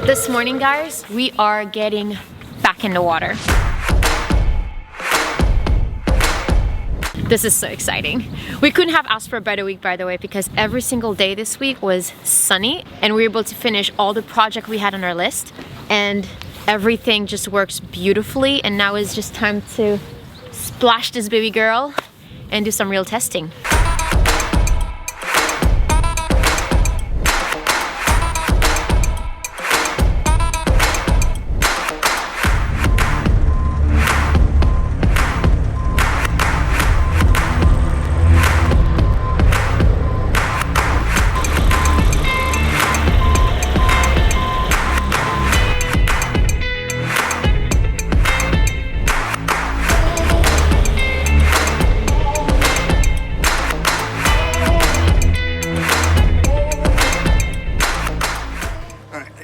This morning, guys, we are getting back in the water. This is so exciting. We couldn't have asked for a better week, by the way, because every single day this week was sunny and we were able to finish all the projects we had on our list, and everything just works beautifully. And now it's just time to splash this baby girl and do some real testing.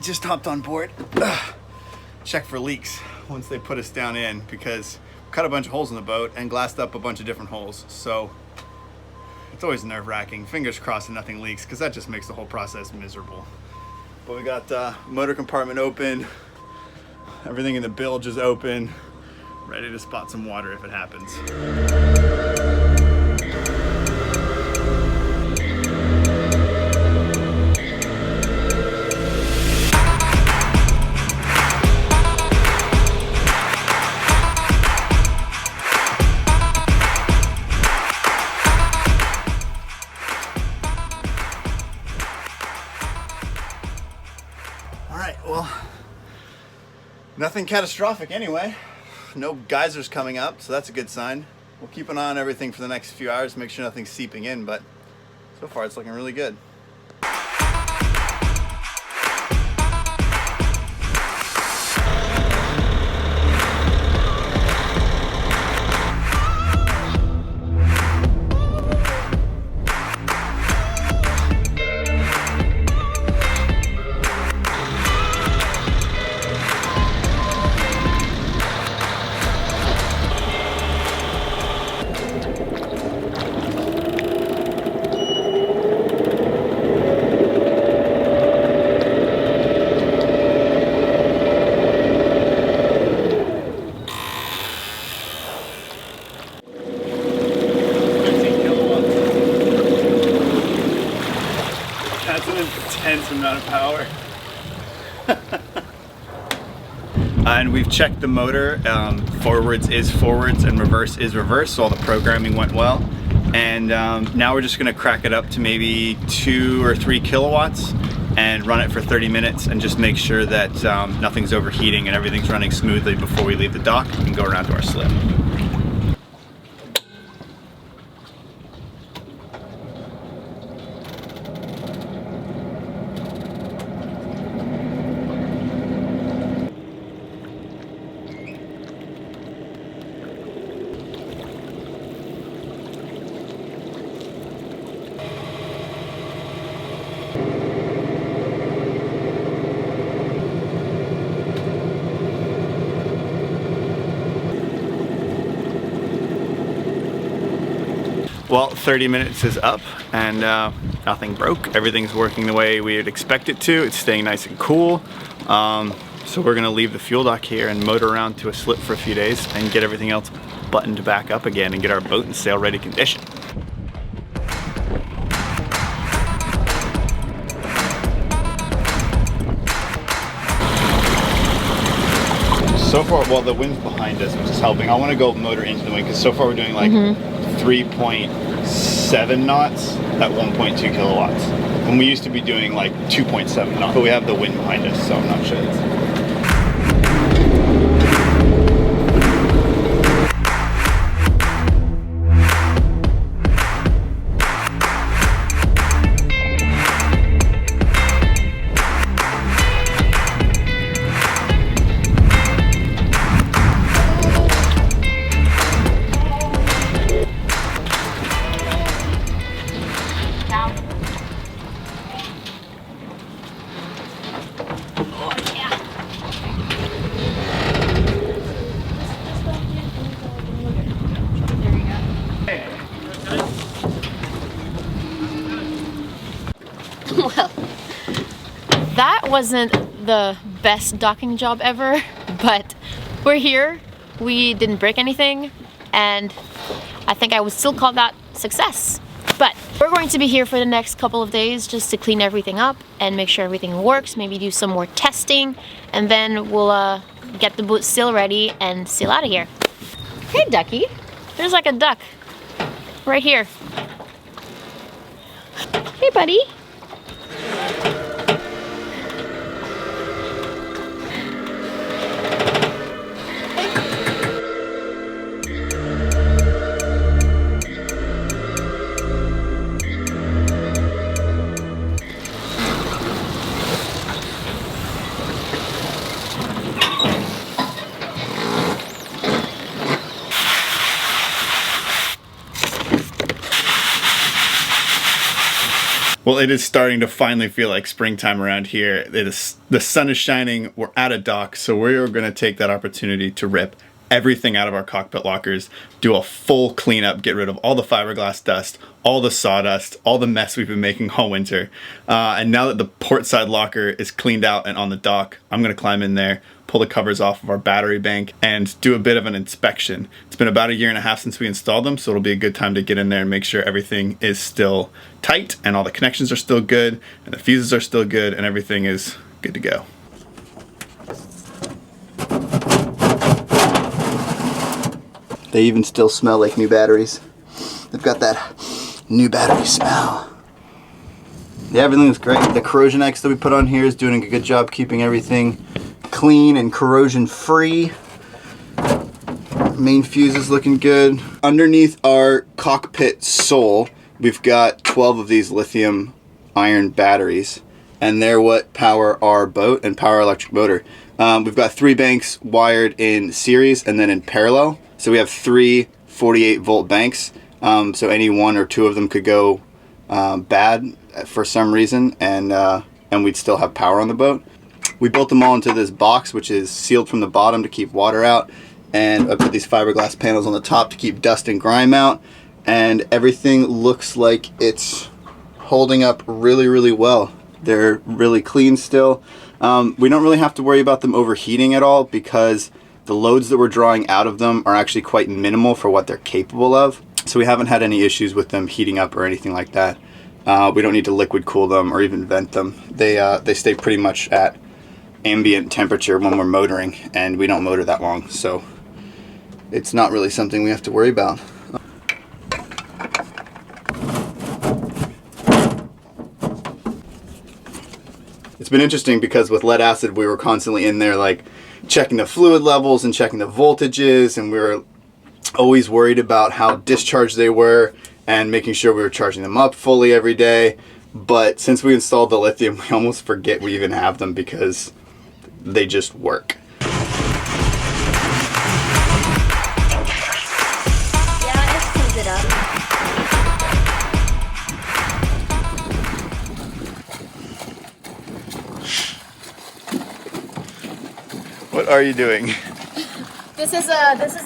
Just hopped on board. Check for leaks once they put us down in, because we cut a bunch of holes in the boat and glassed up a bunch of different holes. So it's always nerve-wracking. Fingers crossed that nothing leaks, because that just makes the whole process miserable. But we got motor compartment open, everything in the bilge is open, ready to spot some water if it happens. Well, nothing catastrophic anyway. No geysers coming up, so that's a good sign. We'll keep an eye on everything for the next few hours, make sure nothing's seeping in, but so far it's looking really good. Intense amount of power. And we've checked the motor. Forwards is forwards and reverse is reverse, so all the programming went well. And now we're just going to crack it up to maybe 2 or 3 kilowatts and run it for 30 minutes and just make sure that nothing's overheating and everything's running smoothly before we leave the dock and go around to our slip. Well, 30 minutes is up and nothing broke. Everything's working the way we would expect it to. It's staying nice and cool. So we're gonna leave the fuel dock here and motor around to a slip for a few days and get everything else buttoned back up again and get our boat in sail ready condition. So far, well, the wind's behind us, which is helping. I want to go motor into the wind because so far we're doing like 3.7 knots at 1.2 kilowatts. And we used to be doing like 2.7 knots, but we have the wind behind us, so I'm not sure. Well, that wasn't the best docking job ever, but we're here. We didn't break anything, and I think I would still call that success. But we're going to be here for the next couple of days just to clean everything up and make sure everything works, maybe do some more testing, and then we'll get the boat sail ready and sail out of here. Hey ducky, there's like a duck right here. Hey buddy. Well, it is starting to finally feel like springtime around here. The sun is shining, we're at a dock, so we're going to take that opportunity to rip everything out of our cockpit lockers, do a full cleanup, get rid of all the fiberglass dust, all the sawdust, all the mess we've been making all winter. And now that the port side locker is cleaned out and on the dock, I'm going to climb in there, pull the covers off of our battery bank, and do a bit of an inspection. It's been about 1.5 years since we installed them, so it'll be a good time to get in there and make sure everything is still tight and all the connections are still good and the fuses are still good and everything is good to go. They even still smell like new batteries. They've got that new battery smell. Yeah, everything is great. The Corrosion X that we put on here is doing a good job keeping everything clean and corrosion free. Main fuse is looking good. Underneath our cockpit sole, we've got 12 of these lithium iron batteries, and they're what power our boat and power our electric motor. We've got 3 banks wired in series and then in parallel. So we have 3 48-volt banks. So any 1 or 2 of them could go bad for some reason, and we'd still have power on the boat. We built them all into this box, which is sealed from the bottom to keep water out, and I put these fiberglass panels on the top to keep dust and grime out, and everything looks like it's holding up really, really well. They're really clean still. We don't really have to worry about them overheating at all because the loads that we're drawing out of them are actually quite minimal for what they're capable of. So we haven't had any issues with them heating up or anything like that. We don't need to liquid cool them or even vent them. They stay pretty much at ambient temperature when we're motoring, and we don't motor that long, so it's not really something we have to worry about. It's been interesting because with lead acid we were constantly in there like checking the fluid levels and checking the voltages, and we were always worried about how discharged they were and making sure we were charging them up fully every day. But since we installed the lithium, we almost forget we even have them because they just work. Yeah, it cleans it up. What are you doing? This is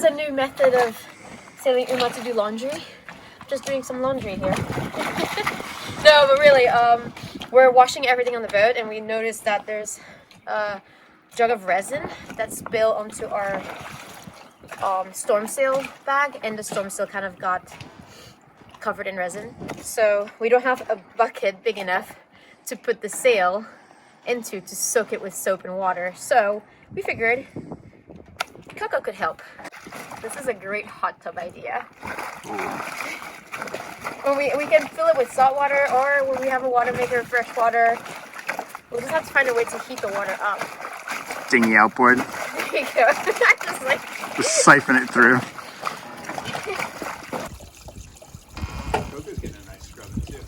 a new method of telling Uma to do laundry. Just doing some laundry here. No, but really, we're washing everything on the boat, and we noticed that there's a jug of resin that's spilled onto our storm sail bag, and the storm sail kind of got covered in resin. So we don't have a bucket big enough to put the sail into to soak it with soap and water. So we figured Coco could help. This is a great hot tub idea. When we can fill it with salt water, or when we have a water maker, fresh water. We'll just have to find a way to heat the water up. Dinghy outboard. There you go. Just siphon it through. Coco's getting a nice scrubbing too.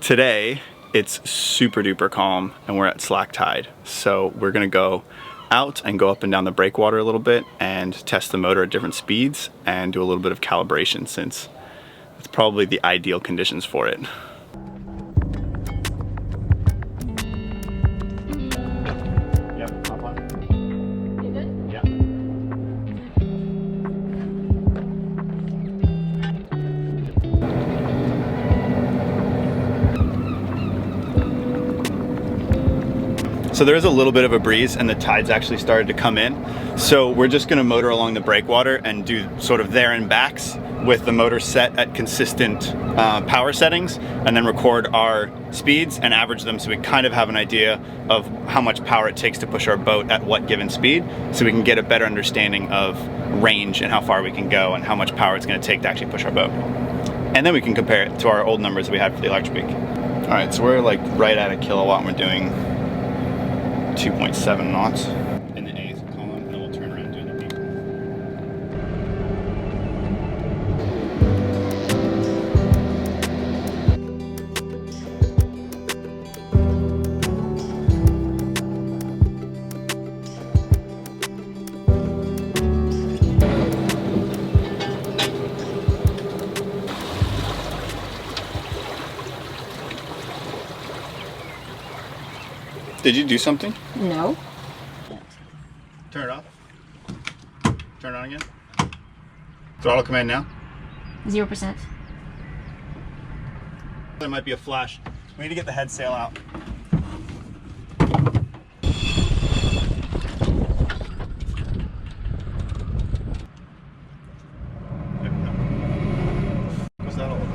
Today, it's super duper calm and we're at slack tide. So we're gonna go out and go up and down the breakwater a little bit and test the motor at different speeds and do a little bit of calibration since it's probably the ideal conditions for it. Yep, hop on. You good? Yeah. So there is a little bit of a breeze and the tide's actually started to come in. So we're just gonna motor along the breakwater and do sort of there and backs with the motor set at consistent power settings, and then record our speeds and average them so we kind of have an idea of how much power it takes to push our boat at what given speed, so we can get a better understanding of range and how far we can go and how much power it's gonna take to actually push our boat. And then we can compare it to our old numbers that we had for the electric beak. All right, so we're like right at a kilowatt and we're doing 2.7 knots in the eighth column, and then we'll turn around and do the beak. Did you do something? No. Turn it off. Turn it on again. Throttle command now. 0%. There might be a flash. We need to get the head sail out. What's that all about?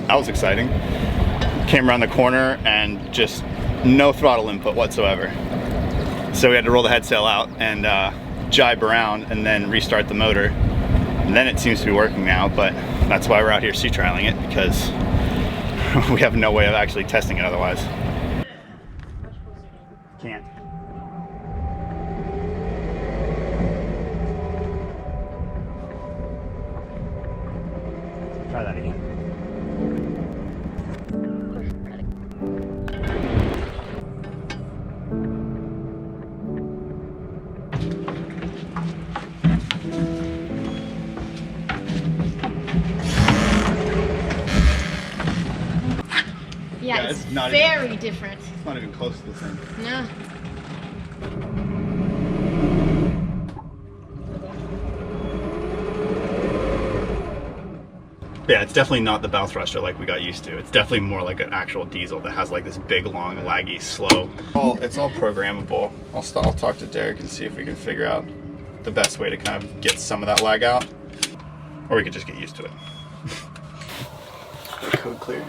That was exciting. Came around the corner and just no throttle input whatsoever. So we had to roll the head sail out and jibe around and then restart the motor. And then it seems to be working now, but that's why we're out here sea trialing it, because we have no way of actually testing it otherwise. Can't. Try that again. Yeah, it's not very different. It's not even close to the same. No. Yeah, it's definitely not the bow thruster like we got used to. It's definitely more like an actual diesel that has like this big, long, laggy, slow. It's all programmable. I'll talk to Derek and see if we can figure out the best way to kind of get some of that lag out. Or we could just get used to it. Code clear.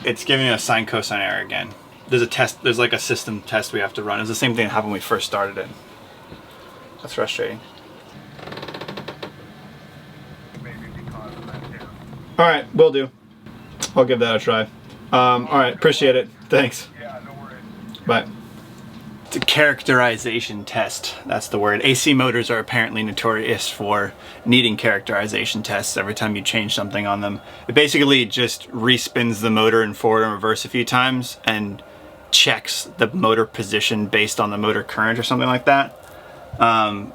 It's giving us sine cosine error again. There's a test, there's like a system test we have to run. It's the same thing that happened when we first started it. That's frustrating. All right, will do. I'll give that a try. All right, appreciate it. Thanks. Yeah, no worries. Bye. It's a characterization test. That's the word. AC motors are apparently notorious for needing characterization tests every time you change something on them. It basically just respins the motor in forward and reverse a few times and checks the motor position based on the motor current or something like that.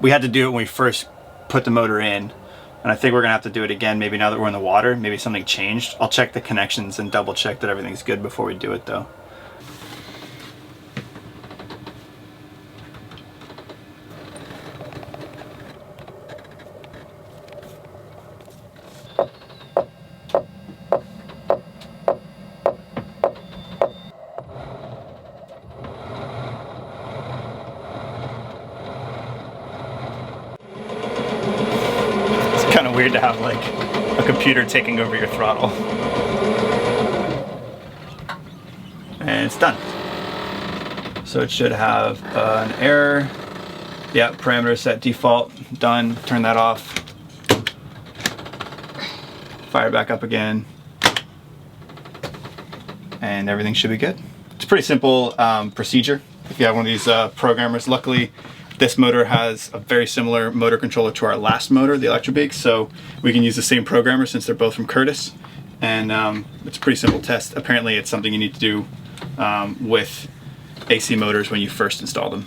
We had to do it when we first put the motor in, and I think we're gonna have to do it again maybe now that we're in the water. Maybe something changed. I'll check the connections and double check that everything's good before we do it though. Kind of weird to have like a computer taking over your throttle. And it's done. So it should have an error. Yeah, parameter set default, done. Turn that off. Fire it back up again. And everything should be good. It's a pretty simple procedure if you have one of these programmers. Luckily, this motor has a very similar motor controller to our last motor, the electric beak, so we can use the same programmer since they're both from Curtis, And it's a pretty simple test. Apparently it's something you need to do with AC motors when you first install them.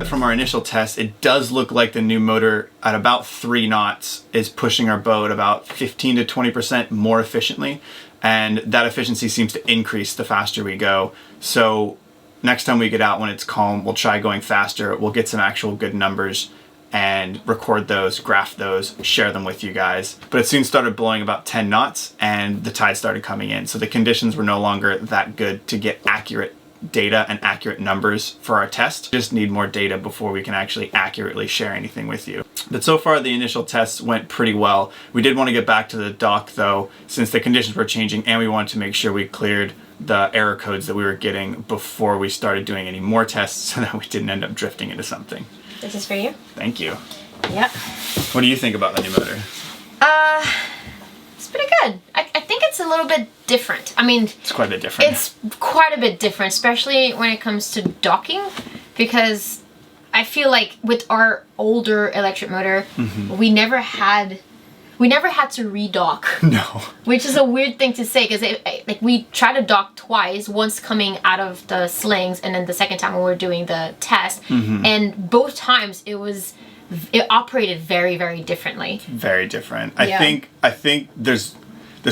From our initial test, it does look like the new motor at about 3 knots is pushing our boat about 15 to 20% more efficiently, and that efficiency seems to increase the faster we go. So next time we get out when it's calm, we'll try going faster. We'll get some actual good numbers and record those, graph those, share them with you guys. But it soon started blowing about 10 knots and the tide started coming in. So the conditions were no longer that good to get accurate data and accurate numbers for our test. Just need more data before we can actually accurately share anything with you. But so far the initial tests went pretty well. We did want to get back to the dock though, since the conditions were changing, and we wanted to make sure we cleared the error codes that we were getting before we started doing any more tests so that we didn't end up drifting into something. This is for you. Thank you. Yep. What do you think about the new motor? It's pretty good. I think it's a little bit different. I mean, It's quite a bit different. it's quite a bit different, especially when it comes to docking, because I feel like with our older electric motor, we never had to redock. No. Which is a weird thing to say, because like we tried to dock twice, once coming out of the slings and then the second time when we were doing the test, and both times it operated very, very differently. Very different. I think there's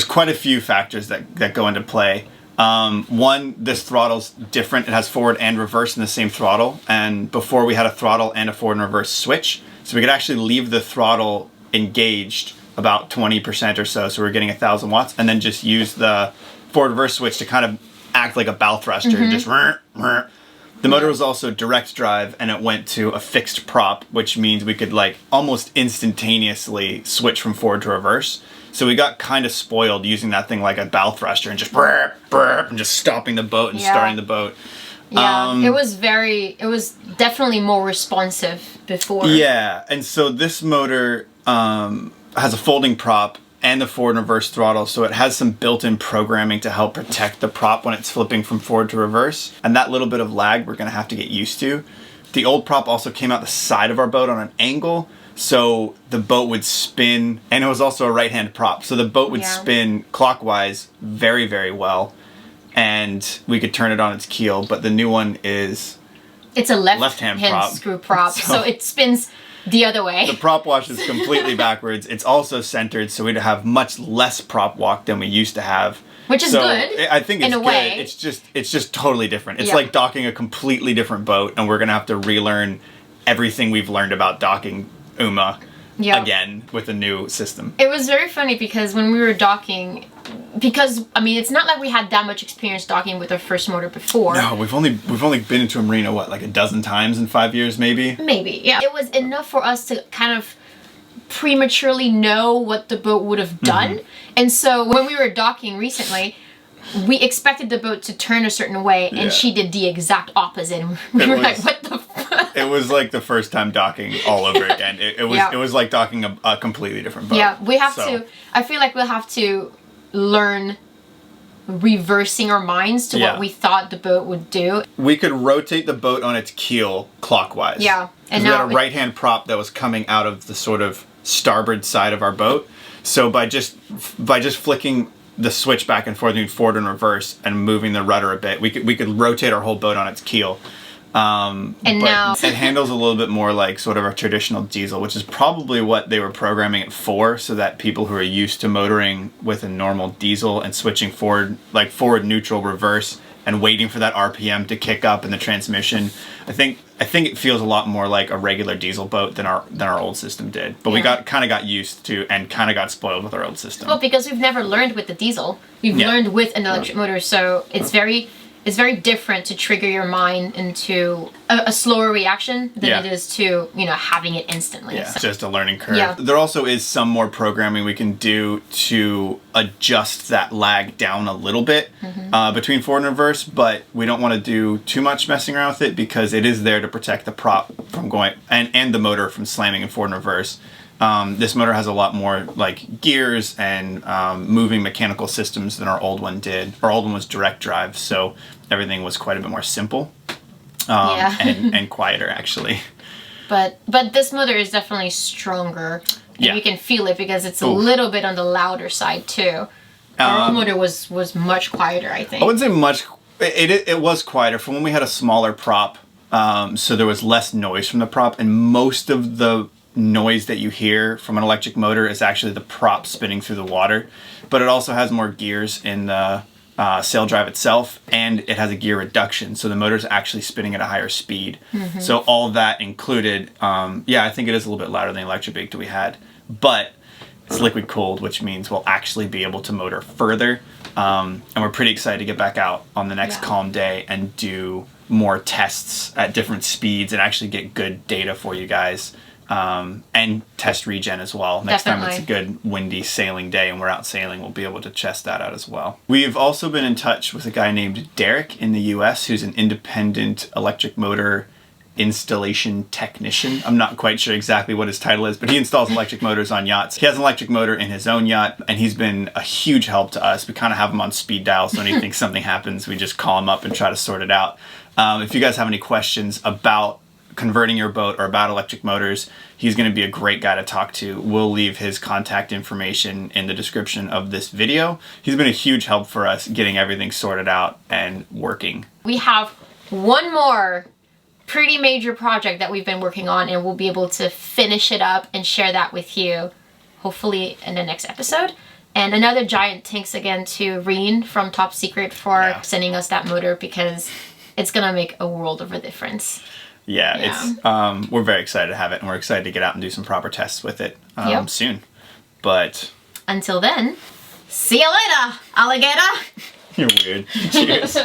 quite a few factors that go into play. One, this throttle's different. It has forward and reverse in the same throttle, and before we had a throttle and a forward and reverse switch, so we could actually leave the throttle engaged about 20% or so we're getting 1,000 watts, and then just use the forward reverse switch to kind of act like a bow thruster, just The motor was also direct drive, and it went to a fixed prop, which means we could like almost instantaneously switch from forward to reverse. So we got kind of spoiled using that thing like a bow thruster and just and just stopping the boat and starting the boat. Yeah, it was definitely more responsive before. Yeah, and so this motor has a folding prop and the forward and reverse throttle, so it has some built-in programming to help protect the prop when it's flipping from forward to reverse. And that little bit of lag we're gonna have to get used to. The old prop also came out the side of our boat on an angle, so the boat would spin, and it was also a right-hand prop, so the boat would spin clockwise very, very well, and we could turn it on its keel. But the new one is it's a left-hand screw prop, so it spins the other way. The prop wash is completely backwards. It's also centered, so we'd have much less prop walk than we used to have. Which is good. I think it's in a good. way. It's just totally different. It's like docking a completely different boat, and we're gonna have to relearn everything we've learned about docking UMA again with a new system. It was very funny because when we were docking, because I mean it's not like we had that much experience docking with our first motor before. No, we've only been into a marina like a dozen times in 5 years maybe. Maybe, yeah. It was enough for us to kind of prematurely know what the boat would have done. And so when we were docking recently, we expected the boat to turn a certain way, and she did the exact opposite. We were like, what the fuck? It was like the first time docking all over again. It was like docking a completely different boat. Yeah, we have to, I feel like we'll have to learn reversing our minds to what we thought the boat would do. We could rotate the boat on its keel clockwise. Yeah. And now we had a right-hand prop that was coming out of the sort of starboard side of our boat. So by just flicking the switch back and forth between forward and reverse and moving the rudder a bit, we could rotate our whole boat on its keel. But now it handles a little bit more like sort of a traditional diesel, which is probably what they were programming it for, so that people who are used to motoring with a normal diesel and switching forward, like forward, neutral, reverse, and waiting for that RPM to kick up in the transmission. I think it feels a lot more like a regular diesel boat than our old system did. But we kind of got used to and kind of got spoiled with our old system. Well, because we've never learned with the diesel. We've learned with an electric motor, so it's very different to trigger your mind into a slower reaction than it is to, having it instantly. Yeah, it's just a learning curve. Yeah. There also is some more programming we can do to adjust that lag down a little bit between forward and reverse, but we don't want to do too much messing around with it because it is there to protect the prop from going, and the motor from slamming in forward and reverse. This motor has a lot more like gears and moving mechanical systems than our old one did. Our old one was direct drive, so everything was quite a bit more simple and quieter actually. but this motor is definitely stronger. And Yeah. you can feel it because it's a little bit on the louder side too. Our old motor was much quieter, I think. I wouldn't say much. It was quieter from when we had a smaller prop, so there was less noise from the prop, and most of the noise that you hear from an electric motor is actually the prop spinning through the water. But it also has more gears in the sail drive itself, and it has a gear reduction, so the motor's actually spinning at a higher speed. So all of that included, yeah, I think it is a little bit louder than the electric big that we had, but it's liquid cooled, which means we'll actually be able to motor further. And we're pretty excited to get back out on the next calm day and do more tests at different speeds and actually get good data for you guys. And test regen as well. Next time it's a good windy sailing day and we're out sailing, we'll be able to test that out as well. We've also been in touch with a guy named Derek in the US who's an independent electric motor installation technician. I'm not quite sure exactly what his title is, but he installs electric motors on yachts. He has an electric motor in his own yacht, and he's been a huge help to us. We kind of have him on speed dial, so anything something happens, we just call him up and try to sort it out. If you guys have any questions about converting your boat or about electric motors, he's going to be a great guy to talk to. We'll leave his contact information in the description of this video. He's been a huge help for us getting everything sorted out and working. We have one more pretty major project that we've been working on, and we'll be able to finish it up and share that with you hopefully in the next episode. And another giant thanks again to Reen from Top Secret for sending us that motor, because it's gonna make a world of a difference. It's we're very excited to have it, and we're excited to get out and do some proper tests with it soon. But until then, see you later, alligator. You're weird. Cheers.